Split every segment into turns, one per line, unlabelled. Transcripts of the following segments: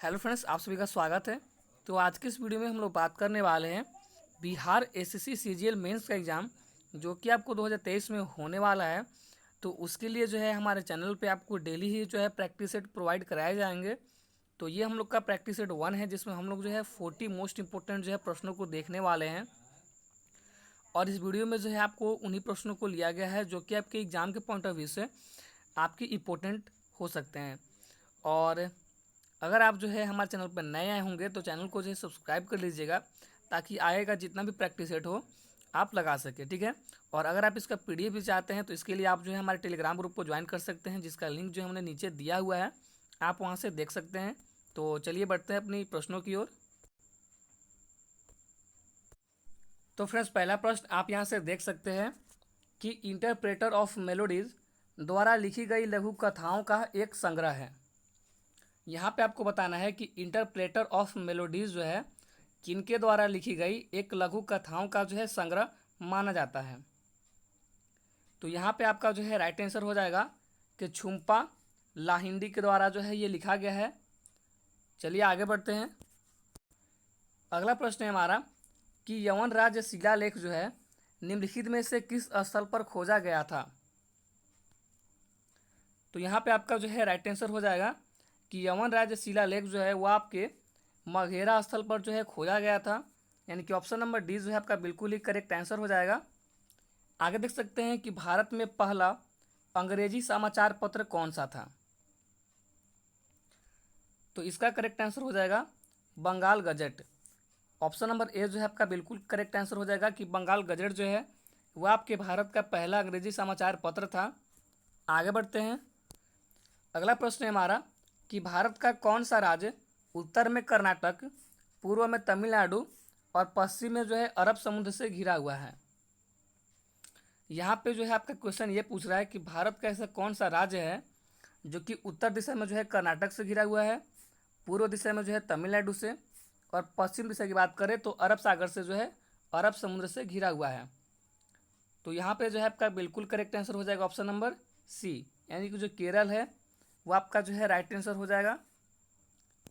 Hello friends, आप सभी का स्वागत है। तो आज के इस वीडियो में हम लोग बात करने वाले हैं बिहार एसएससी सीजीएल मेंस का एग्ज़ाम जो कि आपको 2023 में होने वाला है। तो उसके लिए जो है हमारे चैनल पे आपको डेली ही जो है प्रैक्टिस सेट प्रोवाइड कराए जाएंगे। तो ये हम लोग का प्रैक्टिस सेट 1 है, जिसमें हम लोग जो है 40 मोस्ट इंपॉर्टेंट जो है प्रश्नों को देखने वाले हैं। और इस वीडियो में जो है आपको उन्हीं प्रश्नों को लिया गया है जो कि आपके एग्ज़ाम के पॉइंट ऑफ व्यू से आपकी इम्पोर्टेंट हो सकते हैं। और अगर आप जो है हमारे चैनल पर नए आए होंगे तो चैनल को जो है सब्सक्राइब कर लीजिएगा, ताकि आएगा जितना भी प्रैक्टिस सेट हो आप लगा सके, ठीक है। और अगर आप इसका पीडीएफ भी चाहते हैं तो इसके लिए आप जो है हमारे टेलीग्राम ग्रुप को ज्वाइन कर सकते हैं, जिसका लिंक जो हमने नीचे दिया हुआ है, आप वहाँ से देख सकते हैं। तो चलिए बढ़ते हैं अपनी प्रश्नों की ओर। तो फ्रेंड्स, पहला प्रश्न आप यहाँ से देख सकते हैं कि इंटरप्रेटर ऑफ मेलोडीज द्वारा लिखी गई लघु कथाओं का एक संग्रह है। यहाँ पे आपको बताना है कि इंटरप्रेटर ऑफ मेलोडीज जो है किनके द्वारा लिखी गई एक लघु कथाओं का जो है संग्रह माना जाता है। तो यहाँ पे आपका जो है राइट आंसर हो जाएगा कि झुम्पा लाहिड़ी के द्वारा जो है ये लिखा गया है। चलिए आगे बढ़ते हैं। अगला प्रश्न है हमारा कि यवन राज्य शिलालेख जो है निम्नलिखित में से किस स्थल पर खोजा गया था। तो यहाँ पे आपका जो है राइट आंसर हो जाएगा कि यवन राज्य शिलालेख जो है वो आपके मघेरा स्थल पर जो है खोजा गया था, यानी कि ऑप्शन नंबर डी जो है आपका बिल्कुल ही करेक्ट आंसर हो जाएगा। आगे देख सकते हैं कि भारत में पहला अंग्रेजी समाचार पत्र कौन सा था। तो इसका करेक्ट आंसर हो जाएगा Bengal gazette. Option number A जो है आपका बिल्कुल करेक्ट आंसर हो जाएगा कि बंगाल गजट जो है वो आपके भारत का पहला अंग्रेजी समाचार पत्र था। आगे बढ़ते हैं। अगला प्रश्न है हमारा कि भारत का कौन सा राज्य उत्तर में कर्नाटक, पूर्व में तमिलनाडु और पश्चिम में जो है अरब समुद्र से घिरा हुआ है। यहाँ पे जो है आपका क्वेश्चन ये पूछ रहा है कि भारत का ऐसा कौन सा राज्य है जो कि उत्तर दिशा में जो है कर्नाटक से घिरा हुआ है, पूर्व दिशा में जो है तमिलनाडु से, और पश्चिम दिशा की बात करें तो अरब सागर से जो है अरब समुद्र से घिरा हुआ है। तो यहाँ पे जो है आपका बिल्कुल करेक्ट आंसर हो जाएगा ऑप्शन नंबर सी, यानी कि जो केरल है वो आपका जो है राइट आंसर हो जाएगा।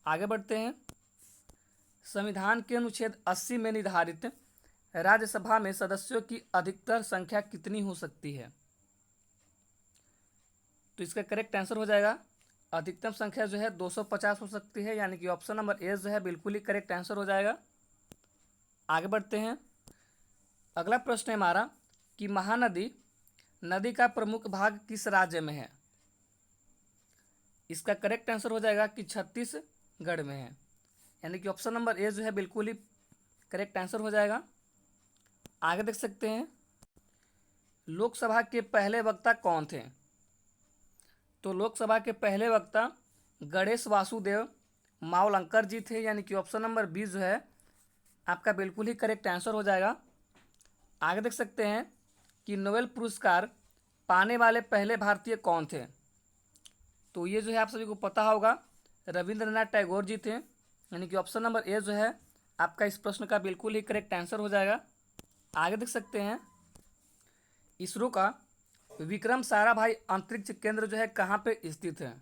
आगे बढ़ते हैं। संविधान के अनुच्छेद 80 में निर्धारित राज्यसभा में सदस्यों की अधिकतर संख्या कितनी हो सकती है। तो इसका करेक्ट आंसर हो जाएगा अधिकतम संख्या जो है 250 हो सकती है, यानी कि ऑप्शन नंबर ए जो है बिल्कुल ही करेक्ट आंसर हो जाएगा। आगे बढ़ते हैं। अगला प्रश्न है हमारा कि महानदी नदी का प्रमुख भाग किस राज्य में है। इसका करेक्ट आंसर हो जाएगा कि छत्तीसगढ़ में है, यानी कि ऑप्शन नंबर ए जो है बिल्कुल ही करेक्ट आंसर हो जाएगा। आगे देख सकते हैं लोकसभा के पहले वक्ता कौन थे। तो लोकसभा के पहले वक्ता गणेश वासुदेव मावलंकर जी थे, यानी कि ऑप्शन नंबर बी जो है आपका बिल्कुल ही करेक्ट आंसर हो जाएगा। आगे देख सकते हैं कि नोबेल पुरस्कार पाने वाले पहले भारतीय कौन थे। तो ये जो है आप सभी को पता होगा रविंद्रनाथ टैगोर जी थे, यानी कि ऑप्शन नंबर ए जो है आपका इस प्रश्न का बिल्कुल ही करेक्ट आंसर हो जाएगा। आगे देख सकते हैं इसरो का विक्रम साराभाई अंतरिक्ष केंद्र जो है कहाँ पे स्थित है।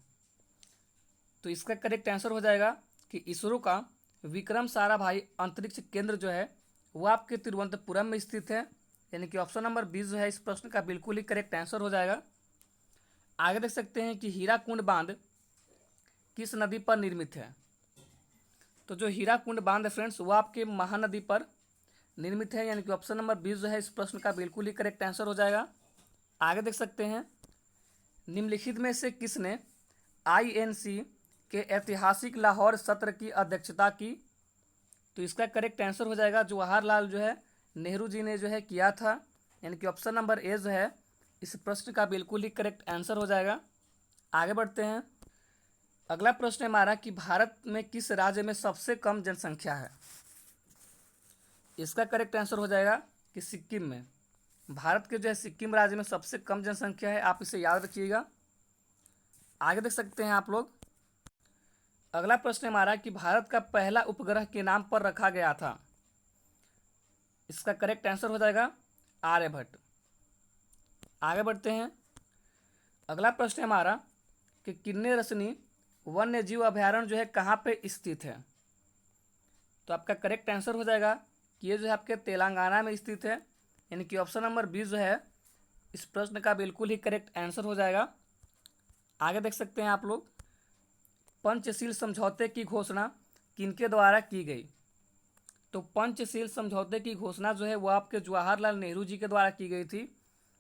तो इसका करेक्ट आंसर हो जाएगा कि इसरो का विक्रम साराभाई अंतरिक्ष केंद्र जो है वो आपके तिरुवनंतपुरम में स्थित है, यानी कि ऑप्शन नंबर 20 जो है इस प्रश्न का बिल्कुल ही करेक्ट आंसर हो जाएगा। आगे देख सकते हैं कि हीराकुंड बांध किस नदी पर निर्मित है। तो जो हीराकुंड बांध है फ्रेंड्स वो आपके महानदी पर निर्मित है, यानी कि ऑप्शन नंबर 20 जो है इस प्रश्न का बिल्कुल ही करेक्ट आंसर हो जाएगा। आगे देख सकते हैं निम्नलिखित में से किसने आईएनसी के ऐतिहासिक लाहौर सत्र की अध्यक्षता की। तो इसका करेक्ट आंसर हो जाएगा जवाहरलाल जो है नेहरू जी ने जो है किया था, यानी कि ऑप्शन नंबर ए जो है इस प्रश्न का बिल्कुल ही करेक्ट आंसर हो जाएगा। आगे बढ़ते हैं। अगला प्रश्न है हमारा कि भारत में किस राज्य में सबसे कम जनसंख्या है। इसका करेक्ट आंसर हो जाएगा कि सिक्किम में। भारत के जो है सिक्किम राज्य में सबसे कम जनसंख्या है, आप इसे याद रखिएगा। आगे देख सकते हैं आप लोग। अगला प्रश्न है हमारा कि भारत का पहला उपग्रह के नाम पर रखा गया था। इसका करेक्ट आंसर हो जाएगा आर्यभट्ट। आगे बढ़ते हैं। अगला प्रश्न है हमारा कि किन्ने रश्मि वन्य जीव अभयारण्य जो है कहाँ पे स्थित है? तो आपका करेक्ट आंसर हो जाएगा कि ये जो है आपके तेलंगाना में स्थित है, यानी कि ऑप्शन नंबर बी जो है इस प्रश्न का बिल्कुल ही करेक्ट आंसर हो जाएगा। आगे देख सकते हैं आप लोग, पंचशील समझौते की घोषणा किनके द्वारा की गई? तो पंचशील समझौते की घोषणा जो है वो आपके जवाहरलाल नेहरू जी के द्वारा की गई थी,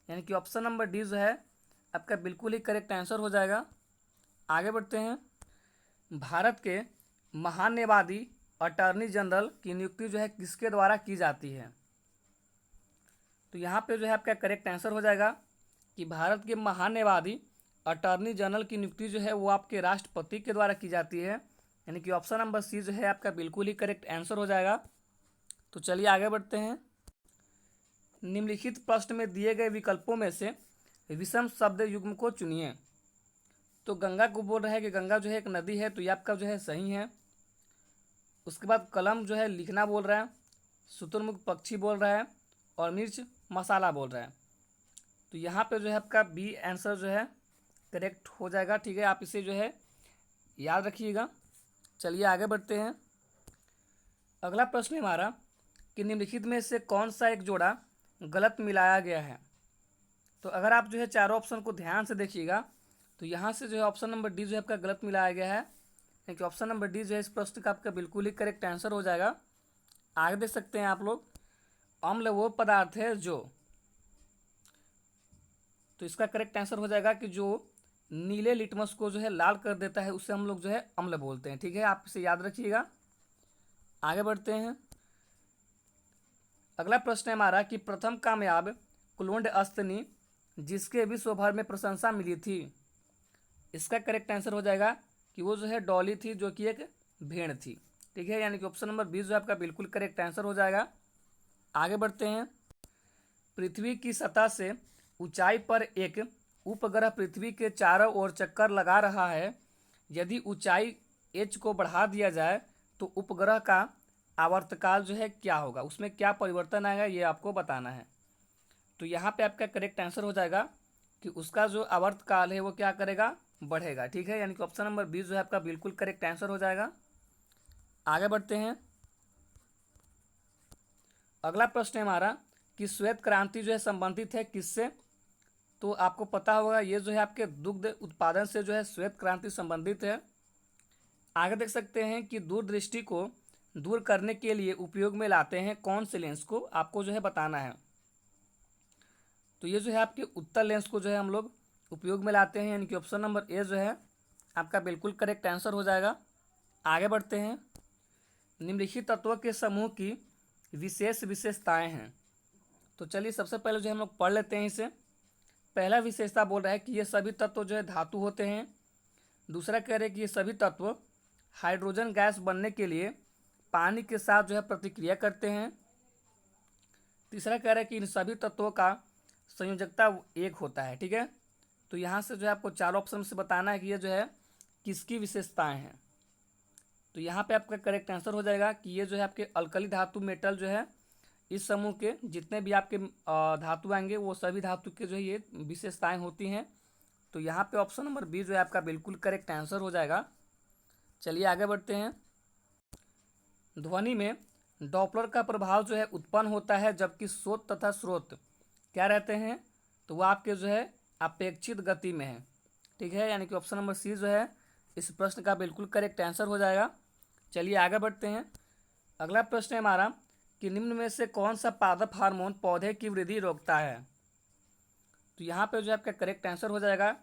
यानी कि ऑप्शन नंबर डी जो है आपका बिल्कुल ही करेक्ट आंसर हो जाएगा। आगे बढ़ते हैं, भारत के महान्यायवादी अटॉर्नी जनरल की नियुक्ति जो है किसके द्वारा की जाती है? तो यहाँ पे जो है आपका करेक्ट आंसर हो जाएगा कि भारत के महान्यायवादी अटॉर्नी जनरल की नियुक्ति जो है वो आपके राष्ट्रपति के द्वारा की जाती है, यानी कि ऑप्शन नंबर सी जो है आपका बिल्कुल ही करेक्ट आंसर हो जाएगा। तो चलिए आगे बढ़ते हैं, निम्नलिखित प्रश्न में दिए गए विकल्पों में से विषम शब्द युग्म को चुनिए। तो गंगा को बोल रहा है कि गंगा जो है एक नदी है, तो ये आपका जो है सही है। उसके बाद कलम जो है लिखना बोल रहा है, शुतुरमुर्ग पक्षी बोल रहा है, और मिर्च मसाला बोल रहा है। तो यहाँ पे जो है आपका बी आंसर जो है करेक्ट हो जाएगा। ठीक है, आप इसे जो है याद रखिएगा। चलिए आगे बढ़ते हैं, अगला प्रश्न है हमारा कि निम्नलिखित में से कौन सा एक जोड़ा गलत मिलाया गया है? तो अगर आप जो है चारों ऑप्शन को ध्यान से देखिएगा तो यहाँ से जो है ऑप्शन नंबर डी जो है आपका गलत मिलाया गया है, यानी कि ऑप्शन नंबर डी जो है इस प्रश्न का आपका बिल्कुल ही करेक्ट आंसर हो जाएगा। आगे देख सकते हैं आप लोग, अम्ल वो पदार्थ है जो, तो इसका करेक्ट आंसर हो जाएगा कि जो नीले लिटमस को जो है लाल कर देता है उसे हम लोग जो है अम्ल बोलते हैं। ठीक है, आप इसे याद रखिएगा। आगे बढ़ते हैं, अगला प्रश्न है हमारा कि प्रथम कामयाब क्लोन्ड स्तनी जिसके विश्व भर में प्रशंसा मिली थी, इसका करेक्ट आंसर हो जाएगा कि वो जो है डॉली थी, जो कि एक भेड़ थी। ठीक है, यानी कि ऑप्शन नंबर 20 जो है आपका बिल्कुल करेक्ट आंसर हो जाएगा। आगे बढ़ते हैं, पृथ्वी की सतह से ऊंचाई पर एक उपग्रह पृथ्वी के चारों ओर चक्कर लगा रहा है। यदि ऊंचाई h को बढ़ा दिया जाए तो उपग्रह का आवर्तकाल जो है क्या होगा, उसमें क्या परिवर्तन आएगा, ये आपको बताना है। तो यहाँ पे आपका करेक्ट आंसर हो जाएगा कि उसका जो आवर्तकाल है वो क्या करेगा, बढ़ेगा। ठीक है, यानी कि ऑप्शन नंबर 20 जो है आपका बिल्कुल करेक्ट आंसर हो जाएगा। आगे बढ़ते हैं, अगला प्रश्न है हमारा कि श्वेत क्रांति जो है संबंधित है किससे? तो आपको पता होगा ये जो है आपके दुग्ध उत्पादन से जो है श्वेत क्रांति संबंधित है। आगे देख सकते हैं कि दूरदृष्टि को दूर करने के लिए उपयोग में लाते हैं कौन से लेंस को, आपको जो है बताना है। तो ये जो है आपके उत्तल लेंस को जो है हम लोग उपयोग में लाते हैं, यानी कि ऑप्शन नंबर ए जो है आपका बिल्कुल करेक्ट आंसर हो जाएगा। आगे बढ़ते हैं, निम्नलिखित तत्वों के समूह की विशेष विशेषताएं हैं। तो चलिए सबसे पहले जो हम लोग पढ़ लेते हैं इसे। पहला विशेषता बोल रहा है कि ये सभी तत्व जो है धातु होते हैं। दूसरा कह रहे हैं कि ये सभी तत्व हाइड्रोजन गैस बनने के लिए पानी के साथ जो है प्रतिक्रिया करते हैं। तीसरा कह रहे हैं कि इन सभी तत्वों का संयोजकता एक होता है। ठीक है, तो यहाँ से जो है आपको चार ऑप्शन से बताना है कि ये जो है किसकी विशेषताएं हैं। तो यहाँ पे आपका करेक्ट आंसर हो जाएगा कि ये जो है आपके अल्कली धातु मेटल जो है इस समूह के जितने भी आपके धातु आएंगे वो सभी धातु के जो है ये विशेषताएं होती हैं। तो यहाँ पे ऑप्शन नंबर बी जो है आपका बिल्कुल करेक्ट आंसर हो जाएगा। चलिए आगे बढ़ते हैं, ध्वनि में डॉपलर का प्रभाव जो है उत्पन्न होता है जबकि स्रोत तथा स्रोत क्या रहते हैं, तो वो आपके जो है अपेक्षित गति में है। ठीक है, यानी कि ऑप्शन नंबर सी जो है इस प्रश्न का बिल्कुल करेक्ट आंसर हो जाएगा। चलिए आगे बढ़ते हैं, अगला प्रश्न है हमारा कि निम्न में से कौन सा पादप हार्मोन पौधे की वृद्धि रोकता है? तो यहाँ पे जो है आपका करेक्ट आंसर हो जाएगा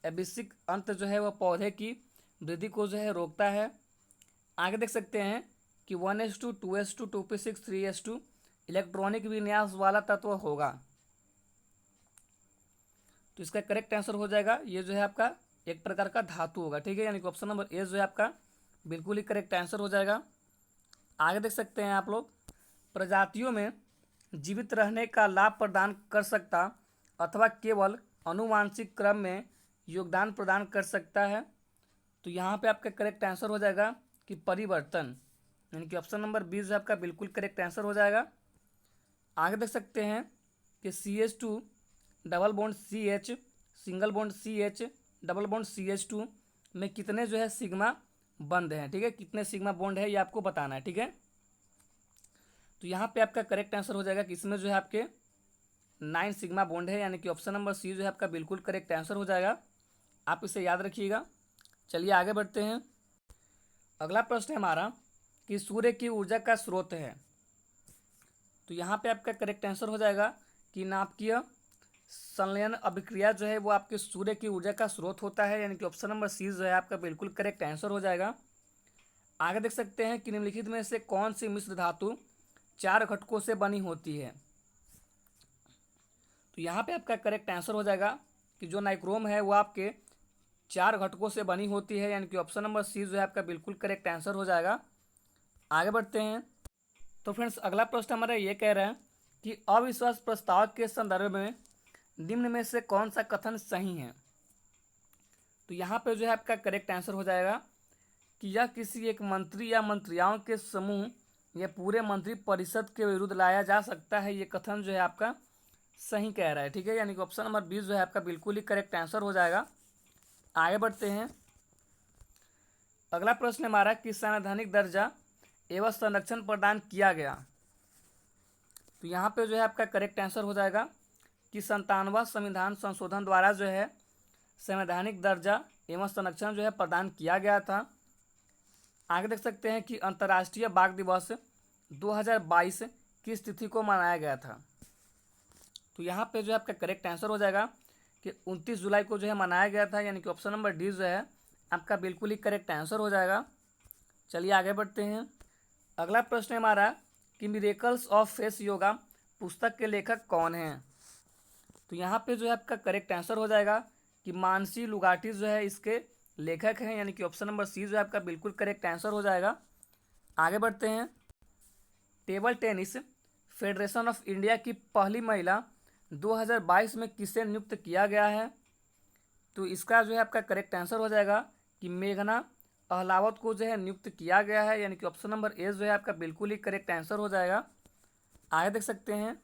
एबिसिक अंत जो है वह पौधे की वृद्धि को जो है रोकता है। आगे देख सकते हैं कि 1s2 2s2 2p6 3s2 electronic विन्यास वाला तत्व होगा। तो इसका करेक्ट आंसर हो जाएगा ये जो है आपका एक प्रकार का धातु होगा। ठीक है, यानी कि ऑप्शन नंबर ए जो है आपका बिल्कुल ही करेक्ट आंसर हो जाएगा। आगे देख सकते हैं आप लोग, प्रजातियों में जीवित रहने का लाभ प्रदान कर सकता अथवा केवल अनुवांशिक क्रम में योगदान प्रदान कर सकता है। तो यहाँ पे आपका करेक्ट आंसर हो जाएगा कि परिवर्तन, यानी कि ऑप्शन नंबर बी जो है आपका बिल्कुल करेक्ट आंसर हो जाएगा। आगे देख सकते हैं कि CH2 double bond CH single bond CH double bond CH2 में कितने जो है सिग्मा बंद हैं, ठीक है, कितने सिग्मा बॉन्ड है ये आपको बताना है, ठीक है। तो यहाँ पे आपका करेक्ट आंसर हो जाएगा कि इसमें जो है आपके 9 सिग्मा बॉन्ड है, यानी कि ऑप्शन नंबर सी जो है आपका बिल्कुल करेक्ट आंसर हो जाएगा। आप इसे याद रखिएगा। चलिए आगे बढ़ते हैं। अगला प्रश्न है हमारा कि सूर्य की ऊर्जा का स्रोत है। तो यहाँ पे आपका करेक्ट आंसर हो जाएगा कि नाभिकीय संलयन अभिक्रिया जो है वो आपके सूर्य की ऊर्जा का स्रोत होता है, यानी कि ऑप्शन नंबर सी जो है आपका बिल्कुल करेक्ट आंसर हो जाएगा। आगे देख सकते हैं कि निम्नलिखित में से कौन सी मिश्र धातु 4 घटकों से बनी होती है। तो यहाँ पे आपका करेक्ट आंसर हो जाएगा कि जो नाइक्रोम है वो आपके 4 घटकों से बनी होती है, यानी कि ऑप्शन नंबर सी जो है आपका बिल्कुल करेक्ट आंसर हो जाएगा। आगे बढ़ते हैं। तो फ्रेंड्स अगला प्रश्न हमारा ये कह रहा है कि अविश्वास प्रस्ताव के संदर्भ में निम्न में से कौन सा कथन सही है। तो यहाँ पे जो है आपका करेक्ट आंसर हो जाएगा कि यह किसी एक मंत्री या मंत्रियों के समूह या पूरे मंत्री परिषद के विरुद्ध लाया जा सकता है। ये कथन जो है आपका सही कह रहा है, ठीक है, यानी कि ऑप्शन नंबर 20 जो है आपका बिल्कुल ही करेक्ट आंसर हो जाएगा। आगे बढ़ते हैं। अगला प्रश्न हमारा कि संवैधानिक दर्जा एवं संरक्षण प्रदान किया गया। तो यहाँ पे जो है आपका करेक्ट आंसर हो जाएगा कि 97वां संविधान संशोधन द्वारा जो है संवैधानिक दर्जा एवं संरक्षण जो है प्रदान किया गया था। आगे देख सकते हैं कि अंतर्राष्ट्रीय बाघ दिवस 2022 किस तिथि को मनाया गया था। तो यहाँ पे जो है आपका करेक्ट आंसर हो जाएगा कि 29 जुलाई को जो है मनाया गया था, यानी कि ऑप्शन नंबर डी जो है आपका बिल्कुल ही करेक्ट आंसर हो जाएगा। चलिए आगे बढ़ते हैं। अगला प्रश्न है हमारा कि मिरेकल्स ऑफ फेस योगा पुस्तक के लेखक कौन हैं। तो यहाँ पे जो है आपका करेक्ट आंसर हो जाएगा कि मानसी लुगाटी जो है इसके लेखक हैं, यानी कि ऑप्शन नंबर सी जो है आपका बिल्कुल करेक्ट आंसर हो जाएगा। आगे बढ़ते हैं। Table tennis federation of India की पहली महिला 2022 में किसे नियुक्त किया गया है। तो इसका जो है आपका करेक्ट आंसर हो जाएगा कि मेघना अहलावत को जो है नियुक्त किया गया है, यानी कि ऑप्शन नंबर ए जो है आपका बिल्कुल ही करेक्ट आंसर हो जाएगा। आगे देख सकते हैं।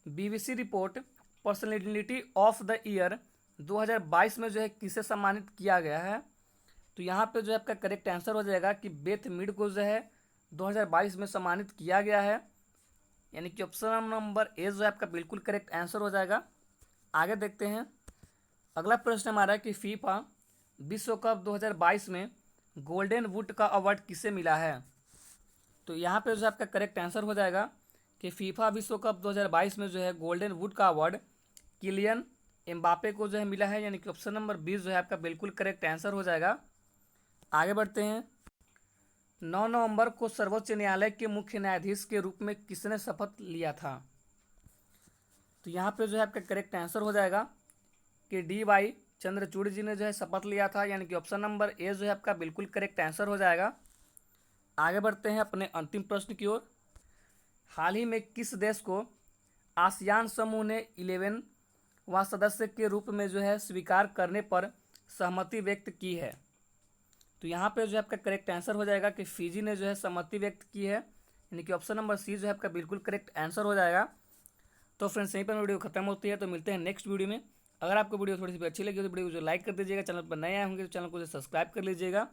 BBC report personality of the year 2022 में जो है किसे सम्मानित किया गया है। तो यहाँ पे जो है आपका करेक्ट आंसर हो जाएगा कि बेथ मीड को जो है 2022 में सम्मानित किया गया है, यानी कि ऑप्शन नंबर ए जो है आपका बिल्कुल करेक्ट आंसर हो जाएगा। आगे देखते हैं। अगला प्रश्न हमारा कि फीफा विश्व कप 2022 में गोल्डन बूट का अवार्ड किसे मिला है। तो यहाँ पे जो है आपका करेक्ट आंसर हो जाएगा कि फीफा विश्व कप 2022 में जो है गोल्डन बूट का अवार्ड किलियन एम्बापे को जो है मिला है, यानी कि ऑप्शन नंबर 20 जो है आपका बिल्कुल करेक्ट आंसर हो जाएगा। आगे बढ़ते हैं। 9 नवंबर को सर्वोच्च न्यायालय के मुख्य न्यायाधीश के रूप में किसने शपथ लिया था। तो यहाँ पे जो है आपका करेक्ट आंसर हो जाएगा कि डी.वाई. चंद्रचूड़ जी ने जो है शपथ लिया था, यानी कि ऑप्शन नंबर ए जो है आपका बिल्कुल करेक्ट आंसर हो जाएगा। आगे बढ़ते हैं अपने अंतिम प्रश्न की ओर। हाल ही में किस देश को आसियान समूह ने 11वां सदस्य के रूप में जो है स्वीकार करने पर सहमति व्यक्त की है। तो यहाँ पे जो है आपका करेक्ट आंसर हो जाएगा कि फिजी ने जो है सहमति व्यक्त की है, यानी कि ऑप्शन नंबर सी जो है आपका बिल्कुल करेक्ट आंसर हो जाएगा। तो फ्रेंड्स यहीं पर वीडियो खत्म होती है, तो मिलते हैं नेक्स्ट वीडियो में। अगर आपको वीडियो थोड़ी सी भी अच्छी लगी तो वीडियो को जो लाइक कर दीजिएगा, चैनल पर नए आए होंगे तो चैनल को जो सब्सक्राइब कर लीजिएगा।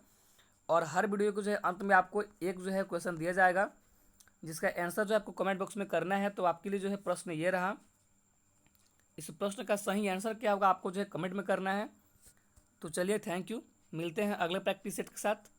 और हर वीडियो को जो है अंत में आपको एक जो है क्वेश्चन दिया जाएगा, जिसका आंसर जो आपको कमेंट बॉक्स में करना है। तो आपके लिए जो है प्रश्न ये रहा, इस प्रश्न का सही आंसर क्या होगा आपको जो है कमेंट में करना है। तो चलिए थैंक यू, मिलते हैं अगले प्रैक्टिस सेट के साथ।